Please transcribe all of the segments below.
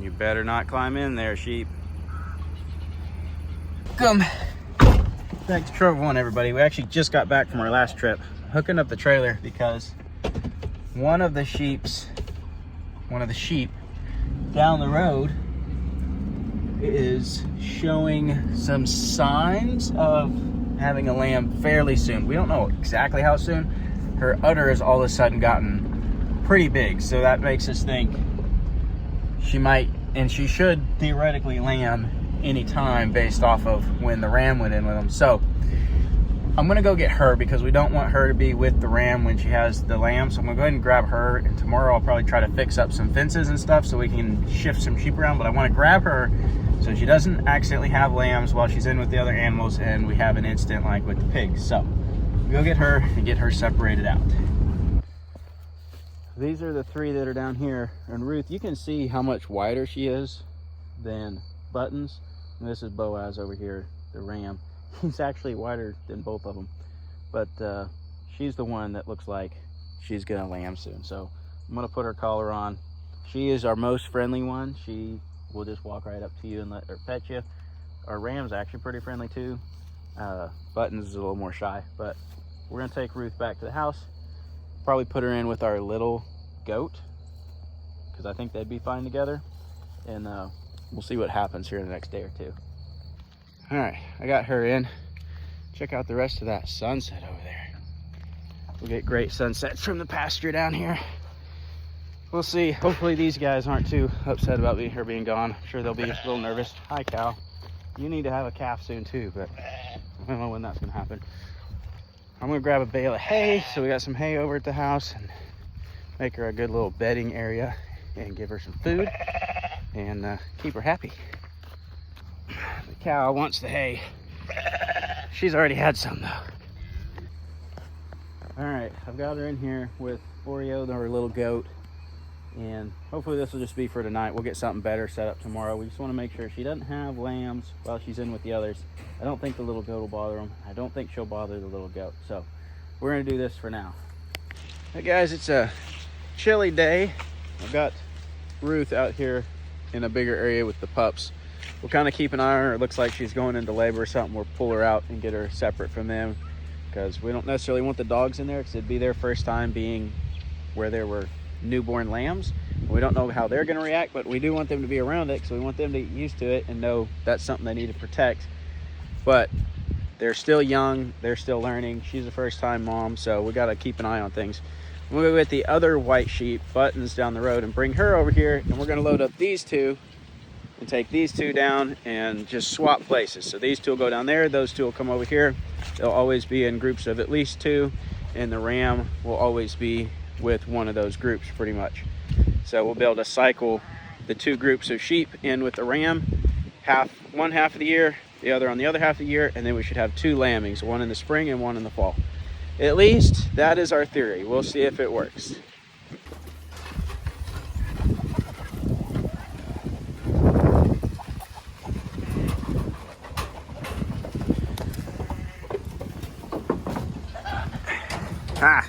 You better not climb in there, sheep. Welcome back to Trove One, everybody. We actually just got back from our last trip, hooking up the trailer because one of the sheep down the road is showing some signs of having a lamb fairly soon. We don't know exactly how soon. Her udder has all of a sudden gotten pretty big, so that makes us think she might, and she should theoretically lamb anytime based off of when the ram went in with them. So I'm gonna go get her because we don't want her to be with the ram when she has the lamb. So I'm gonna go ahead and grab her, and tomorrow I'll probably try to fix up some fences and stuff so we can shift some sheep around. But I want to grab her so she doesn't accidentally have lambs while she's in with the other animals and we have an incident like with the pigs. So we'll go get her and get her separated out. These are the three that are down here, and Ruth, you can see how much wider she is than Buttons. And this is Boaz over here, the ram. He's actually wider than both of them, but she's the one that looks like she's gonna lamb soon. So I'm gonna put her collar on. She is our most friendly one. She will just walk right up to you and let her pet you. Our ram's actually pretty friendly too. Buttons is a little more shy, but we're gonna take Ruth back to the house. Probably put her in with our little goat because I think they'd be fine together, and we'll see what happens here in the next day or two. All right, I got her in. Check out the rest of that sunset over there. We'll get great sunsets from the pasture down here. We'll see. Hopefully these guys aren't too upset about her being gone. I'm sure they'll be a little nervous. Hi, cow. You need to have a calf soon too, but I don't know when that's gonna happen. I'm gonna grab a bale of hay, so we got some hay over at the house, and make her a good little bedding area and give her some food and keep her happy. The cow wants the hay. She's already had some though. All right, I've got her in here with Oreo, our little goat, and hopefully this will just be for tonight. We'll get something better set up tomorrow. We just want to make sure she doesn't have lambs while she's in with the others. I don't think the little goat will bother them. I don't think she'll bother the little goat. So we're gonna do this for now. Hey guys, it's a chilly day. I've got Ruth out here in a bigger area with the pups. We'll kind of keep an eye on her. It looks like she's going into labor or something. We'll pull her out and get her separate from them because we don't necessarily want the dogs in there because it'd be their first time being where there were newborn lambs. We don't know how they're going to react, but we do want them to be around it because we want them to get used to it and know that's something they need to protect. But they're still young, they're still learning. She's a first-time mom, so we got to keep an eye on things. We'll go get the other white sheep, Buttons, down the road and bring her over here, and we're going to load up these two and take these two down and just swap places. So these two will go down there, those two will come over here. They'll always be in groups of at least two, and the ram will always be with one of those groups pretty much. So we'll be able to cycle the two groups of sheep in with the ram, one half of the year, the other on the other half of the year, and then we should have two lambings, one in the spring and one in the fall. At least that is our theory. We'll see if it works. Ah,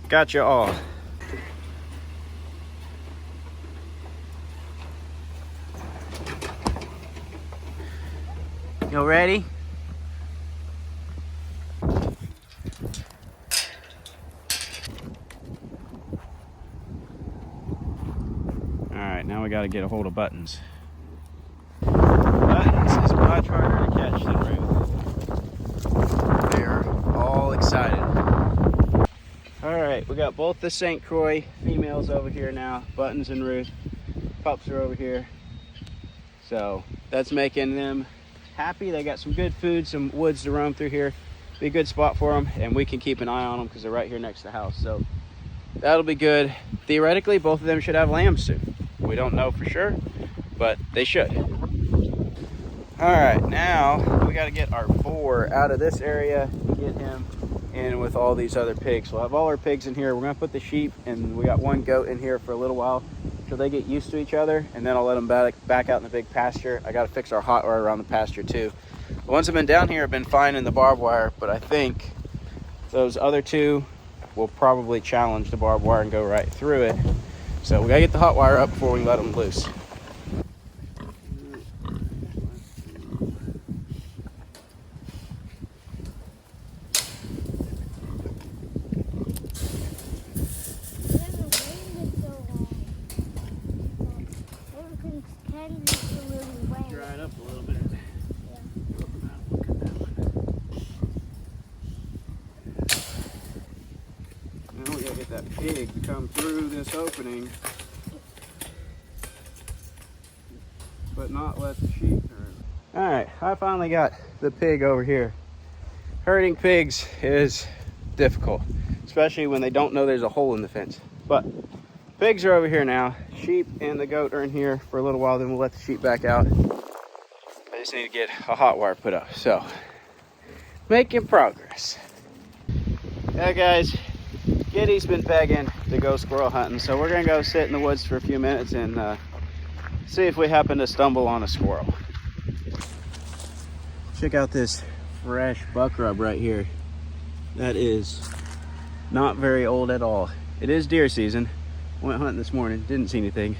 got you all. You ready? Alright, now we got to get a hold of Buttons. Buttons is much harder to catch than Ruth. They're all excited. Alright, we got both the St. Croix females over here now. Buttons and Ruth. Pups are over here. So that's making them happy. They got some good food, some woods to roam through here. Be a good spot for them, and we can keep an eye on them because they're right here next to the house. So that'll be good. Theoretically, both of them should have lambs soon. We don't know for sure, but they should. All right, now we got to get our boar out of this area and get him in with all these other pigs. We'll have all our pigs in here. We're gonna put the sheep, and we got one goat in here for a little while till they get used to each other, and then I'll let them back out in the big pasture. I got to fix our hot wire around the pasture too. The ones that have been down here have been fine in the barbed wire, but I think those other two will probably challenge the barbed wire and go right through it. So we gotta get the hot wire up before we let them loose. pigs can be really wet. Dry it up a little bit. Yeah. Look at that one. Now we gotta get that pig to come through this opening, but not let the sheep through. All right, I finally got the pig over here. Herding pigs is difficult, especially when they don't know there's a hole in the fence. But pigs are over here now. Sheep and the goat are in here for a little while, then we'll let the sheep back out. I just need to get a hot wire put up, so making progress. Yeah, guys, Giddy's been begging to go squirrel hunting, so we're gonna go sit in the woods for a few minutes and see if we happen to stumble on a squirrel. Check out this fresh buck rub right here. That is not very old at all. It is deer season. Went hunting this morning, didn't see anything.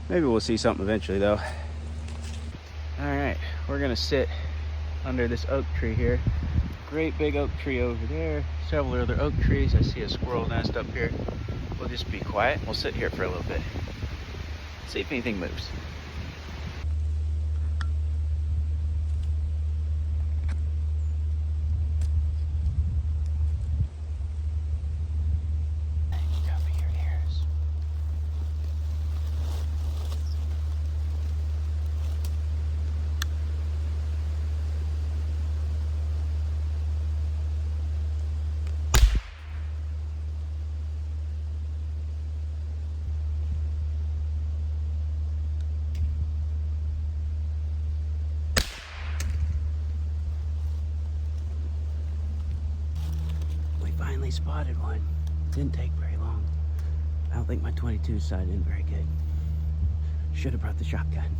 Maybe we'll see something eventually though. All right, we're gonna sit under this oak tree here. Great big oak tree over there. Several other oak trees. I see a squirrel nest up here. We'll just be quiet. We'll sit here for a little bit. See if anything moves. Finally spotted one. Didn't take very long. I don't think my 22 sighted in very good. Should have brought the shotgun.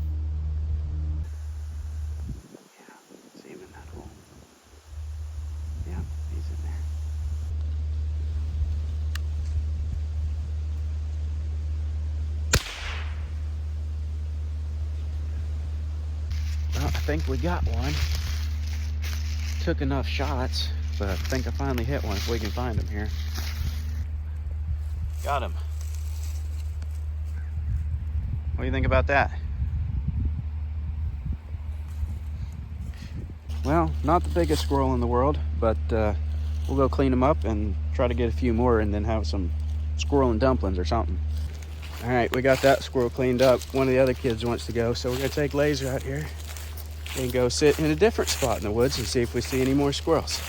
Yeah, see him in that hole. Yeah, he's in there. Well, I think we got one. Took enough shots, but I think I finally hit one if we can find him here. Got him. What do you think about that? Well, not the biggest squirrel in the world, but we'll go clean him up and try to get a few more and then have some squirrel and dumplings or something. All right, we got that squirrel cleaned up. One of the other kids wants to go, so we're gonna take Laser out here and go sit in a different spot in the woods and see if we see any more squirrels.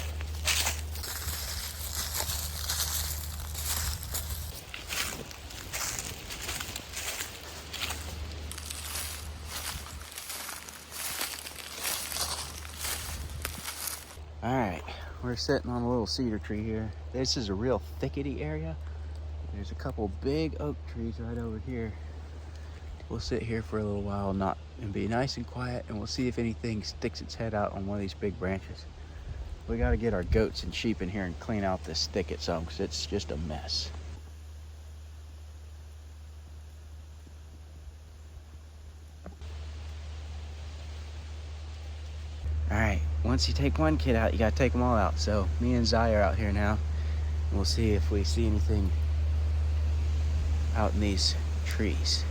All right, we're sitting on a little cedar tree here. This is a real thickety area. There's a couple big oak trees right over here. We'll sit here for a little while and be nice and quiet, and we'll see if anything sticks its head out on one of these big branches. We got to get our goats and sheep in here and clean out this thicket some, because it's just a mess. All right, once you take one kid out, you got to take them all out. So me and Zai are out here now, and we'll see if we see anything out in these trees.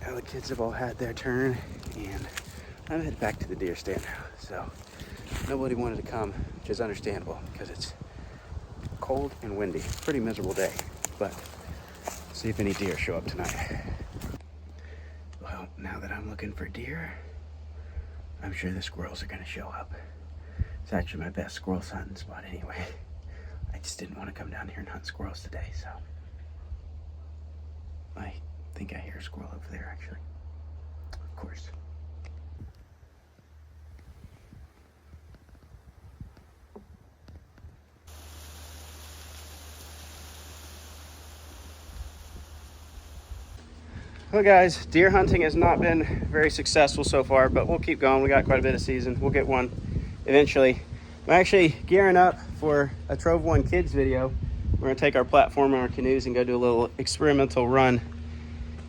Now the kids have all had their turn, and I'm headed back to the deer stand now. So nobody wanted to come, which is understandable because it's cold and windy. Pretty miserable day, but see if any deer show up tonight. Well, now that I'm looking for deer, I'm sure the squirrels are gonna show up. It's actually my best squirrel hunting spot anyway. I just didn't want to come down here and hunt squirrels today, so I think I hear a squirrel over there actually. Of course. Well guys, deer hunting has not been very successful so far, but we'll keep going. We got quite a bit of season. We'll get one eventually. I'm actually gearing up for a Trove One Kids video. We're gonna take our platform and our canoes and go do a little experimental run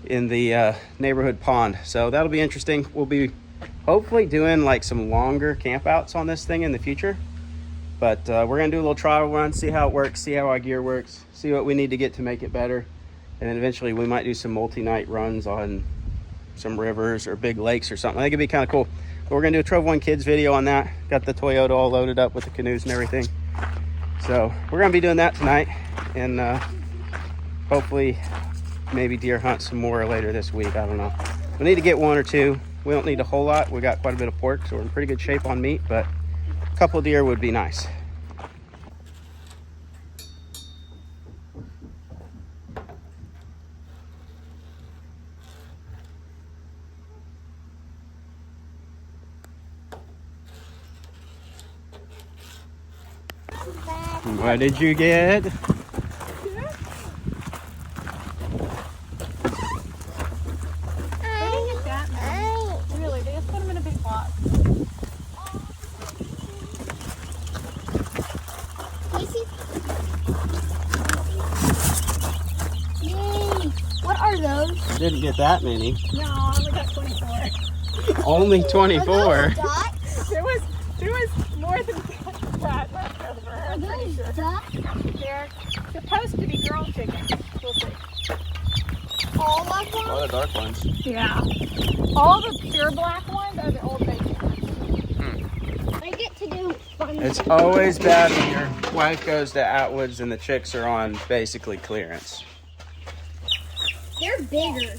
in the neighborhood pond. So that'll be interesting. We'll be hopefully doing like some longer camp outs on this thing in the future. But we're gonna do a little trial run, see how it works, see how our gear works, see what we need to get to make it better. And then eventually we might do some multi-night runs on some rivers or big lakes or something. I think it'd be kind of cool. But we're gonna do a Trove One Kids video on that. Got the Toyota all loaded up with the canoes and everything. So we're gonna be doing that tonight, and hopefully maybe deer hunt some more later this week. I don't know. We need to get 1 or 2. We don't need a whole lot. We got quite a bit of pork, so we're in pretty good shape on meat, but a couple of deer would be nice. What did you get? Really, they just put them in a big box. Yay! What are those? Didn't get that many. No, I only got 24. Only 24. Are those ducks? There was more than that left over. Are I'm pretty those sure. ducks? They're supposed to be girl chickens. We'll see. All of them? All the dark ones. Yeah. All the pure black ones are the old baby ones. I get to do fun. It's always bad when your wife goes to Atwood's and the chicks are on basically clearance. They're bigger.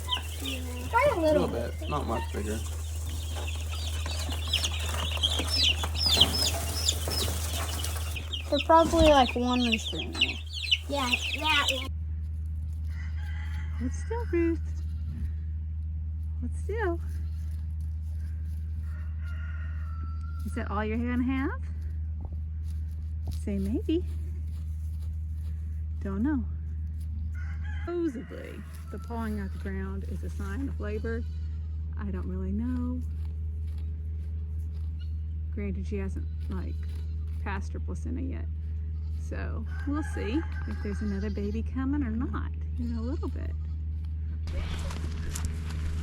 Quite a little bit. Not much bigger. They're probably like one rooster in there. Yeah, that one. Hold still, Ruth. Hold still. Is that all you're gonna have? Say maybe. Don't know. Supposedly, the pawing out the ground is a sign of labor. I don't really know. Granted, she hasn't like passed her placenta yet. So we'll see if there's another baby coming or not in a little bit.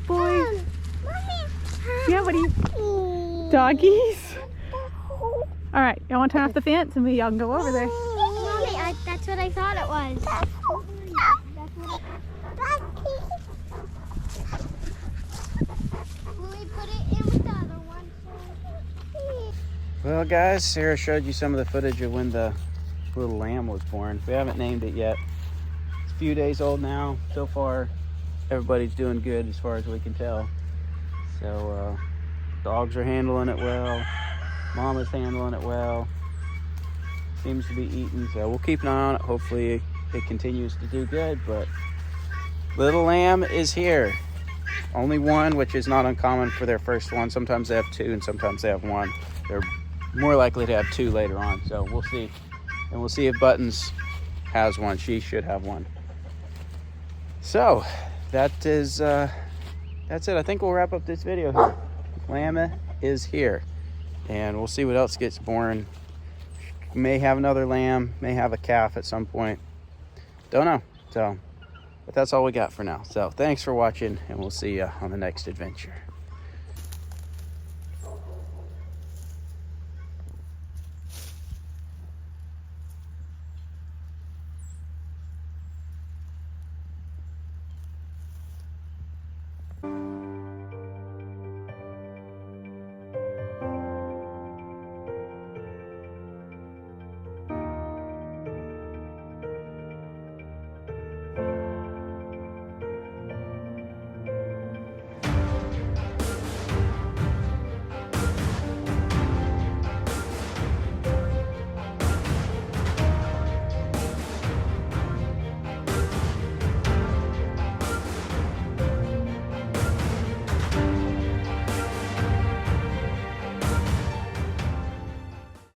Boy. Yeah, what do you? Doggies? All right, y'all want to turn off the fence and y'all can go over there. Mommy, that's what I thought it was. Will we put it in with the other one? Well, guys, Sarah showed you some of the footage of when the little lamb was born. We haven't named it yet. It's a few days old now. So far, everybody's doing good as far as we can tell. So, dogs are handling it well. Mama's handling it well. Seems to be eating, so we'll keep an eye on it. Hopefully it continues to do good, but little lamb is here. Only one, which is not uncommon for their first one. Sometimes they have 2 and sometimes they have 1. They're more likely to have 2 later on, so we'll see. And we'll see if Buttons has one. She should have one. So that's it. I think we'll wrap up this video here. Llama is here, and we'll see what else gets born. May have another lamb, may have a calf at some point. Don't know. So, but that's all we got for now. So thanks for watching, and we'll see you on the next adventure.